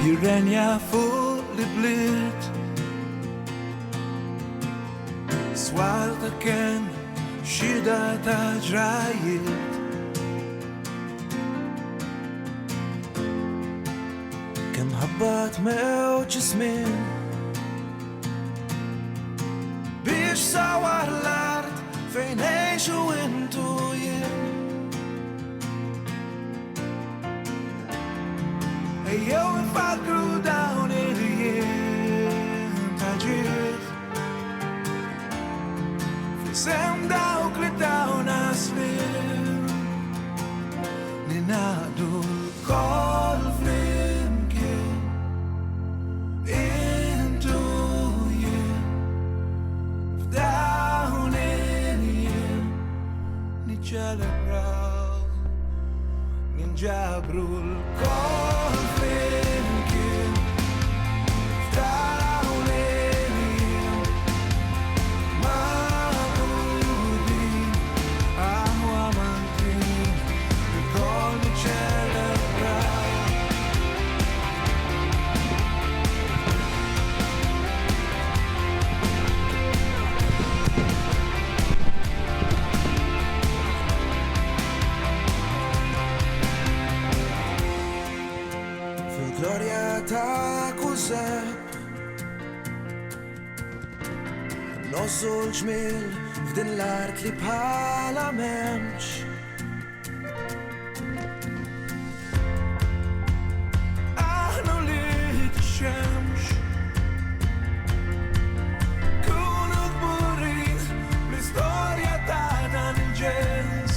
jirrenja fuq li bliet. Swalta kien xida ta' ġrajiet. Kem ħabbat mew ġismin biex sawar l-art fejn eħxu intu jien. Ejjew infakru dawn il-jiem ta' ġiet fisem dawk li dawna slim li naqdu l-kol flimkien intu jien f'dawn il-jiem niċċelebraw ninġabru l-kol flimkien f'dawn il-jiem maqrubin aħwa mantin il-kol niċċelebraw. Fil-glorja ta' kużeb nossu l-ġmil f'din l-art li bħala memx. Aħna li t-xemx kunu kburin bl-istorja tagħna nil-ġens.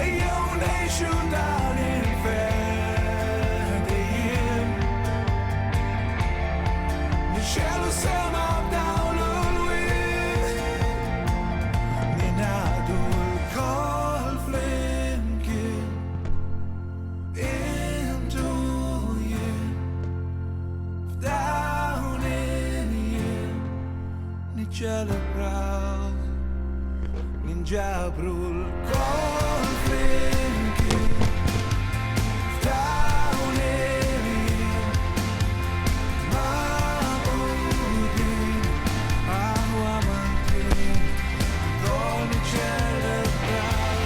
Ejjew nejxu dawn il-fedijiem nixxelu sema b'dawn l-ulwien ninaqdu l-kol flimkien intu jien f'dawn il-jiem niċċelebraw ninġabru l-kol flimkien f'dawn il-jiem maqrubin aħwa mantin il-kol niċċelebraw.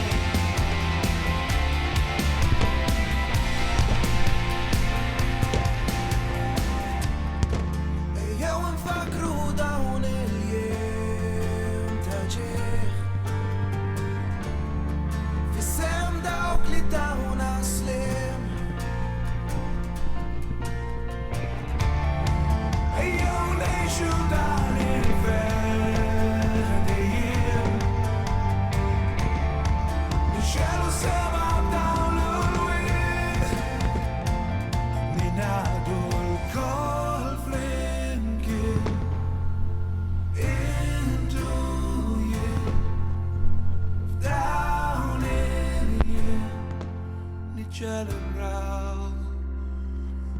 Ejjew infakru dawn il-jiem ta' ġieħ fissem dawk li dawna slim. Ejjew nejxu dan il-fedijiem nixxelu sema b'dawn l-ulwien ninaqdu l-kol flimkien intu jien f'dawn il-jiem niċċelebraw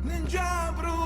ninġabru